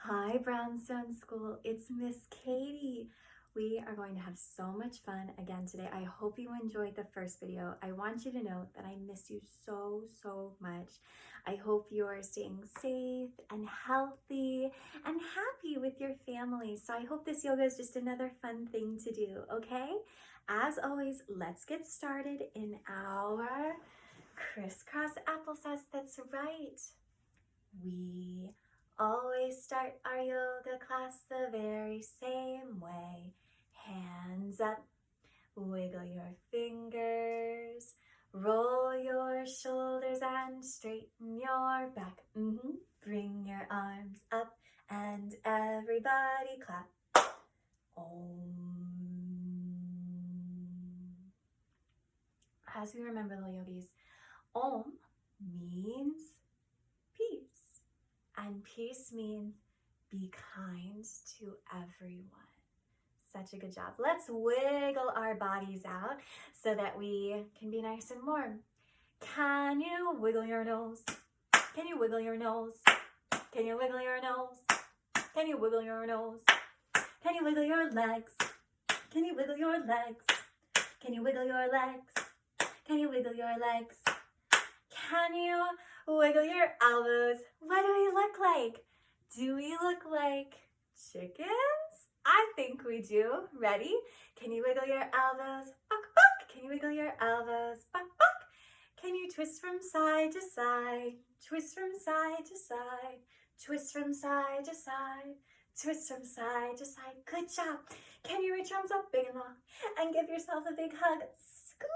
Hi Brownstone School, it's Miss Katie. We are going to have so much fun again today. I hope you enjoyed the first video. I want you to know that I miss you so much. I hope you are staying safe and healthy and happy with your family. So I hope this yoga is just another fun thing to do, okay? As always, let's get started in our crisscross applesauce. That's right. We always start our yoga class the very same way. Hands up, wiggle your fingers, roll your shoulders and straighten your back. Bring your arms up and everybody clap. Om. As we remember, Lil Yogis, Om means peace. And peace means be kind to everyone. Such a good job. Let's wiggle our bodies out so that we can be nice and warm. Can you wiggle your nose? Can you wiggle your nose? Can you wiggle your nose? Can you wiggle your nose? Can you wiggle your legs? Can you wiggle your legs? Can you wiggle your legs? Can you wiggle your legs? Can you wiggle your elbows? What do we look like? Do we look like chickens? I think we do. Ready? Can you wiggle your elbows? Buck, buck. Can you wiggle your elbows? Buck, buck. Can you twist from side to side? Twist from side to side. Twist from side to side. Twist from side to side. Good job. Can you reach arms up big and long and give yourself a big hug? Squeeze.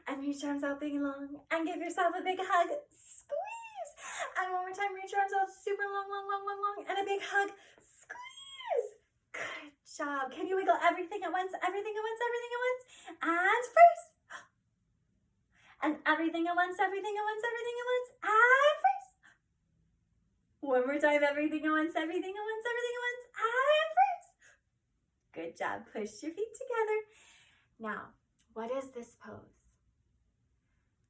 And reach arms out big and long and give yourself a big hug. Squeeze. And one more time, reach your arms out super long, and a big hug. Squeeze. Good job. Can you wiggle everything at once? Everything at once, everything at once. And freeze. And everything at once, everything at once, everything at once. And freeze. One more time, everything at once, everything at once, everything at once. And freeze. Good job. Push your feet together. Now, what is this pose?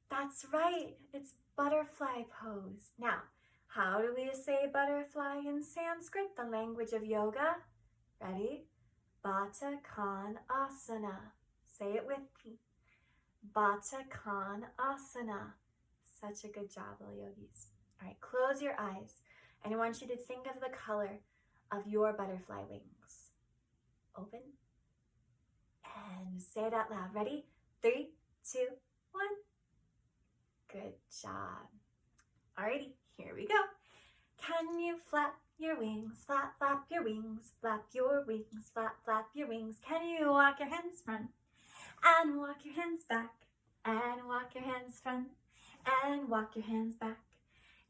That's right, it's butterfly pose. Now, how do we say butterfly in Sanskrit, the language of yoga? Ready? Bata Konasana. Say it with me. Bata Konasana. Such a good job, Lil Yogis. All right, close your eyes. And I want you to think of the color of your butterfly wings. Open. And say it out loud. Ready? 3, 2, 1. Good job. Alrighty, here we go. Can you flap your wings, flap, flap your wings, flap your wings, flap, flap your wings. Can you walk your hands front and walk your hands back and walk your hands front and walk your hands back?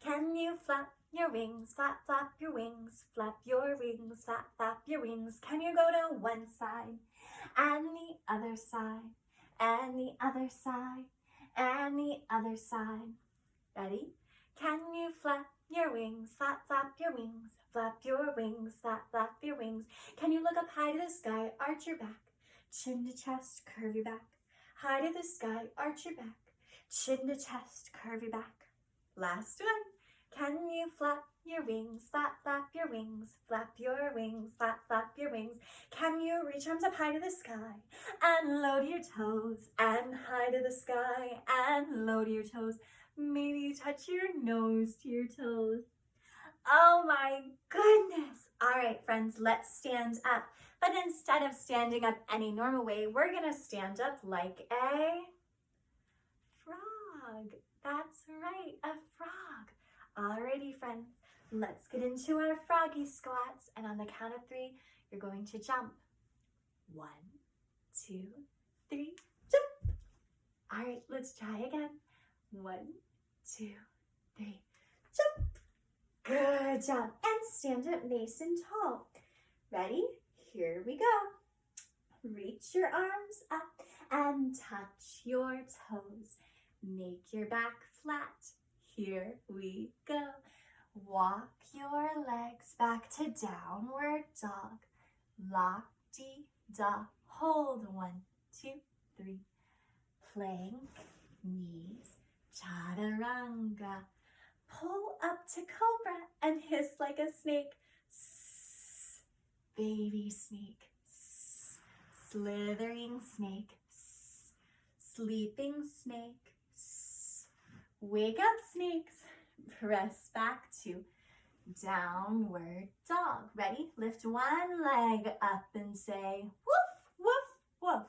Can you flap your wings, flap, flap your wings, flap your wings, flap, flap your wings? Can you go to one side and the other side and the other side and the other side? Ready? Can you flap your wings, flap, flap your wings, flap your wings, flap, flap your wings? Can you look up high to the sky, arch your back, chin to chest, curve your back? High to the sky, arch your back, chin to chest, curve your back. Last one. Can you flap your wings, flap, flap your wings, flap your wings, flap, flap your wings? Can you reach arms up high to the sky and low to your toes and high to the sky and low to your toes? Maybe you touch your nose to your toes. Oh my goodness. All right, friends, let's stand up. But instead of standing up any normal way, we're gonna stand up like a frog. That's right, a frog. Alrighty, friends, let's get into our froggy squats. And on the count of 3, you're going to jump. 1, 2, 3, jump. All right, let's try again. 1, 2, 3, jump. Good job. And stand up nice and tall. Ready? Here we go. Reach your arms up and touch your toes. Make your back flat. Here we go. Walk your legs back to downward dog. La-di-da. Hold. 1, 2, 3. Plank, knees, chaturanga. Pull up to cobra and hiss like a snake. baby snake, slithering snake, sleeping snake, wake up snakes, press back to downward dog. Ready? Lift one leg up and say woof, woof, woof.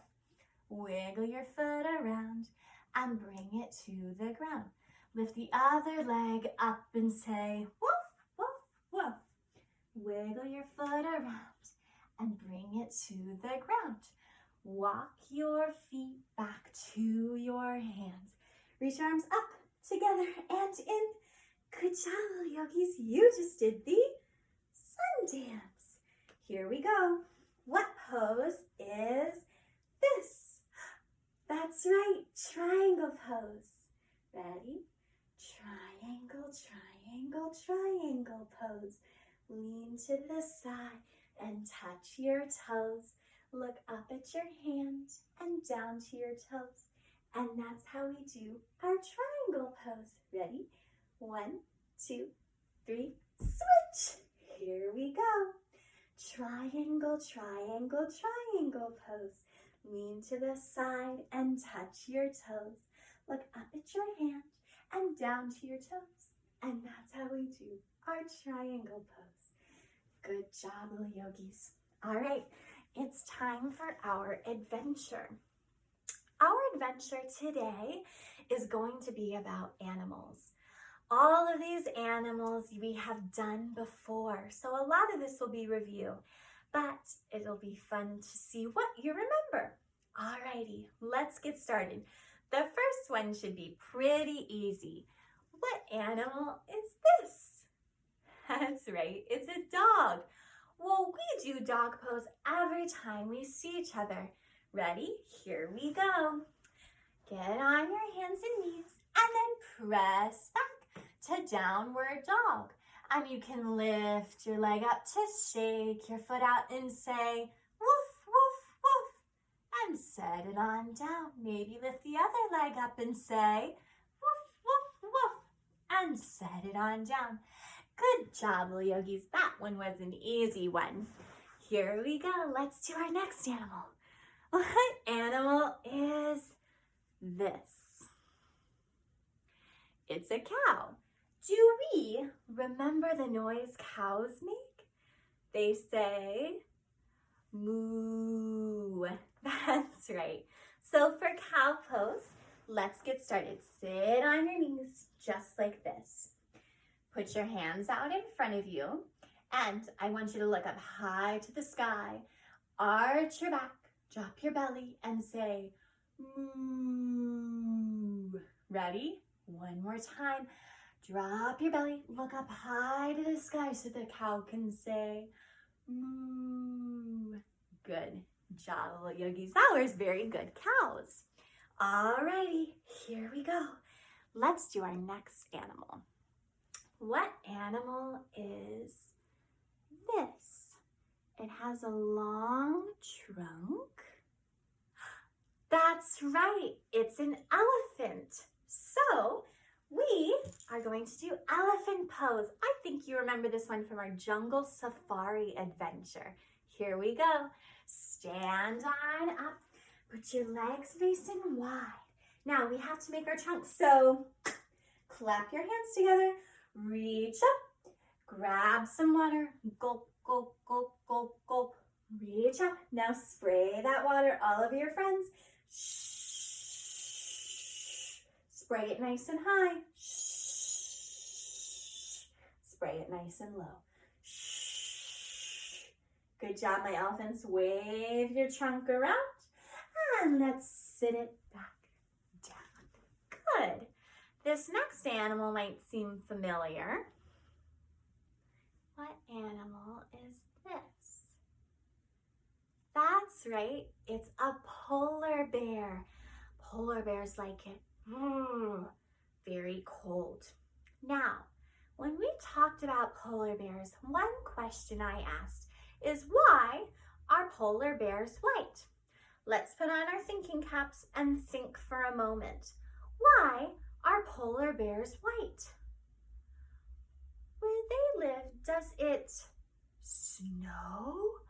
Wiggle your foot around and bring it to the ground. Lift the other leg up and say woof, woof, woof. Wiggle your foot around and bring it to the ground. Walk your feet back to your hands. Reach arms up, together, and in. Good job, Lil Yogis. You just did the sun dance. Here we go. What pose is this? That's right, triangle pose. Ready? Triangle, triangle, triangle pose. Lean to the side and touch your toes. Look up at your hand and down to your toes. And that's how we do our triangle pose. Ready? 1, 2, 3, switch. Here we go. Triangle, triangle, triangle pose. Lean to the side and touch your toes. Look up at your hand and down to your toes. And that's how we do our triangle pose. Good job, Lil Yogis. All right, it's time for our adventure. Our adventure today is going to be about animals. All of these animals we have done before, so a lot of this will be review, but it'll be fun to see what you remember. Alrighty, let's get started. The first one should be pretty easy. What animal is this? That's right, it's a dog. Well, we do dog pose every time we see each other. Ready? Here we go. Get on your hands and knees and then press back to downward dog. And you can lift your leg up to shake your foot out and say woof, woof, woof. And set it on down. Maybe lift the other leg up and say woof, woof, woof. And set it on down. Good job, Lil Yogis. That one was an easy one. Here we go. Let's do our next animal. What animal is this? It's a cow. Do we remember the noise cows make? They say moo. That's right. So for cow pose, let's get started. Sit on your knees just like this. Put your hands out in front of you, and I want you to look up high to the sky. Arch your back, drop your belly, and say moo. Ready? One more time. Drop your belly, look up high to the sky so the cow can say moo. Good job, Lil Yogis. That was very good, cows. Alrighty, here we go. Let's do our next animal. What animal is this? It has a long trunk. That's right, it's an elephant. So we are going to do elephant pose. I think you remember this one from our jungle safari adventure. Here we go. Stand on up. Put your legs nice and wide. Now we have to make our trunk. So clap your hands together. Reach up. Grab some water. Gulp, gulp, gulp, gulp, gulp. Reach up. Now spray that water all over your friends. Shh. Spray it nice and high. Shh. Spray it nice and low. Shh. Good job, my elephants. Wave your trunk around. And let's sit it back down. Good. This next animal might seem familiar. What animal is this? That's right, it's a polar bear. Polar bears like it very cold. Now, when we talked about polar bears, one question I asked is why are polar bears white? Let's put on our thinking caps and think for a moment. Why are polar bears white? Where they live, does it snow?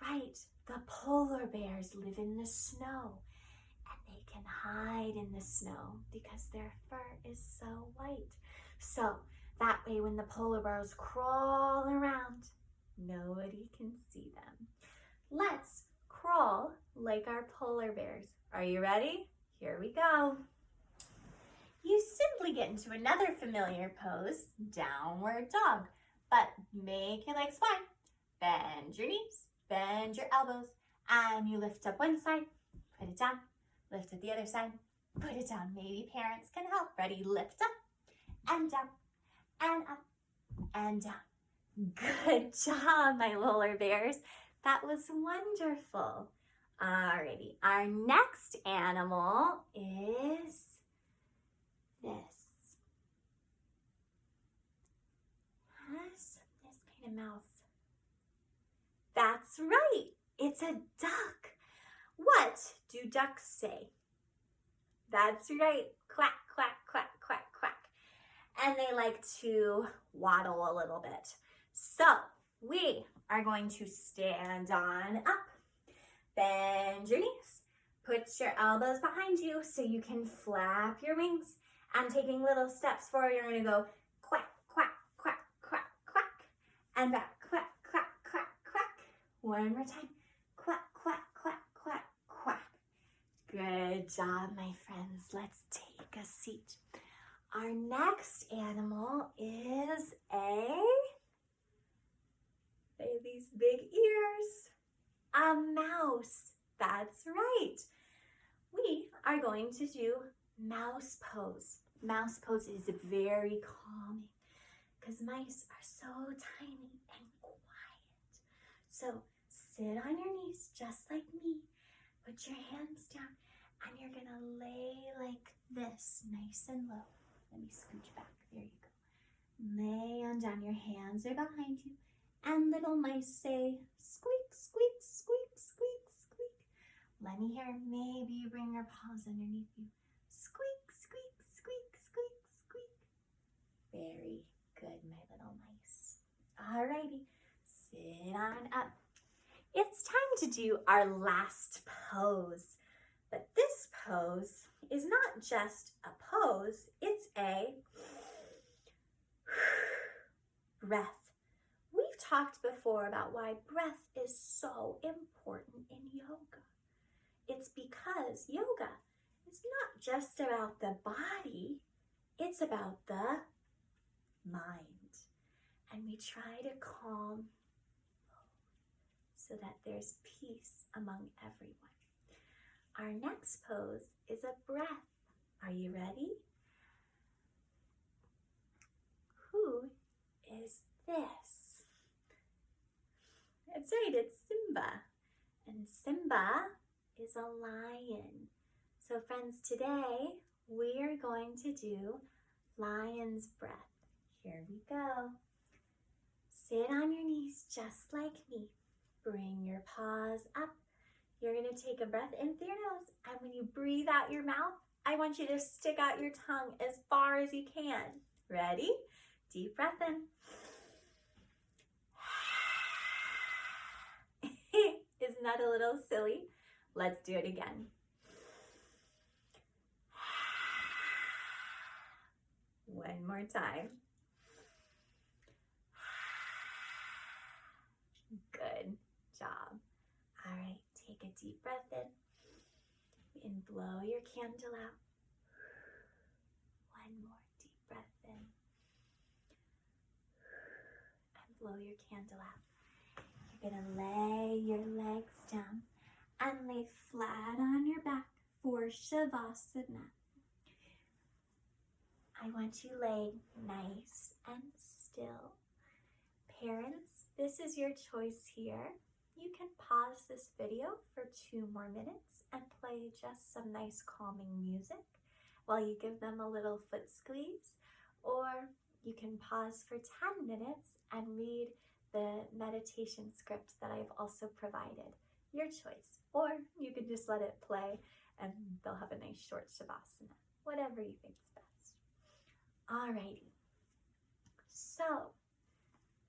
right. The polar bears live in the snow, and they can hide in the snow because their fur is so white. So that way when the polar bears crawl around, nobody can see them. Let's crawl like our polar bears. Are you ready? Here we go. You simply get into another familiar pose, downward dog, but make your legs wide. Bend your knees, bend your elbows, and you lift up one side, put it down, lift up the other side, put it down. Maybe parents can help. Ready? Lift up and down and up and down. Good job, my polar bears. That was wonderful. Alrighty, our next animal is this. Has this kind of mouth. That's right, it's a duck. What do ducks say? That's right, quack, quack, quack, quack, quack. And they like to waddle a little bit. So we are going to stand on up. Bend your knees. Put your elbows behind you so you can flap your wings. And taking little steps forward, you're going to go quack, quack, quack, quack, quack. And back, quack, quack, quack, quack. One more time. Quack, quack, quack, quack, quack. Good job, my friends. Let's take a seat. Our next animal is they have these big ears. A mouse. That's right. We are going to do mouse pose. Mouse pose is very calming because mice are so tiny and quiet. So sit on your knees just like me. Put your hands down and you're gonna lay like this, nice and low. Let me scooch back. There you go. Lay on down. Your hands are behind you. And little mice say, squeak, squeak, squeak, squeak, squeak. Let me hear. Maybe you bring your paws underneath you. Squeak, squeak, squeak, squeak, squeak. Very good, my little mice. Alrighty, sit on up. It's time to do our last pose. But this pose is not just a pose, it's a breath. We've talked before about why breath is so important in yoga. It's because yoga is not just about the body, it's about the mind. And we try to calm so that there's peace among everyone. Our next pose is a breath. Are you ready? Who is this? That's right, it's Simba. And Simba is a lion. So friends, today we are going to do lion's breath. Here we go. Sit on your knees just like me. Bring your paws up. You're going to take a breath in through your nose. And when you breathe out your mouth, I want you to stick out your tongue as far as you can. Ready? Deep breath in. Isn't that a little silly? Let's do it again. One more time. Good job. All right, take a deep breath in and blow your candle out. One more deep breath in and blow your candle out. You're gonna lay your legs down and lay flat on your back for Shavasana. I want you laid nice and still. Parents, this is your choice here. You can pause this video for 2 more minutes and play just some nice calming music while you give them a little foot squeeze, or you can pause for 10 minutes and read the meditation script that I've also provided. Your choice. Or you can just let it play and they'll have a nice short Shavasana. Whatever you think is best. Alrighty. So,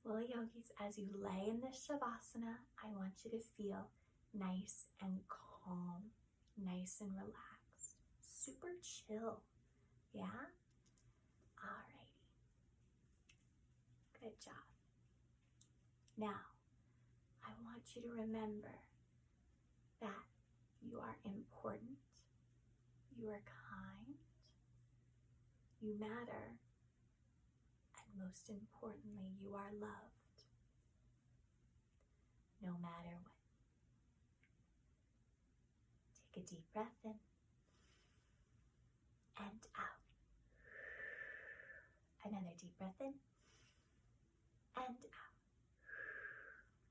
Lil Yogis, as you lay in this Shavasana, I want you to feel nice and calm, nice and relaxed, super chill, yeah? Alrighty, good job. Now, I want you to remember that you are important, you are kind, you matter, and most importantly, you are loved, no matter what. Take a deep breath in and out. Another deep breath in and out.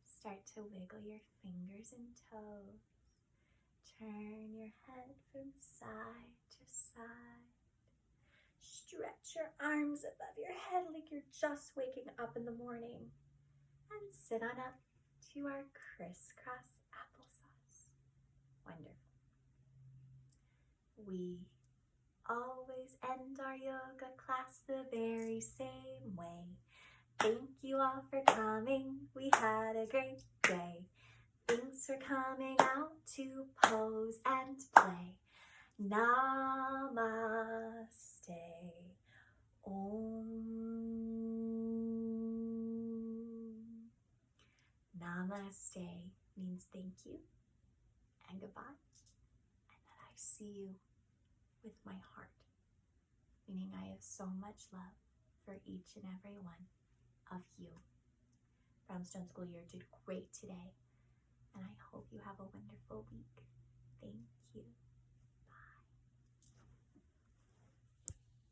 Start to wiggle your fingers and toes. Turn your head from side to side. Stretch your arms above your head like you're just waking up in the morning. And sit on up to our crisscross applesauce. Wonderful. We always end our yoga class the very same way. Thank you all for coming. We had a great day. Thanks for coming out to pose and play. Namaste. Om. Namaste means thank you and goodbye, and that I see you with my heart, meaning I have so much love for each and every one of you. Brownstone School Year did great today, and I hope you have a wonderful week. Thank you.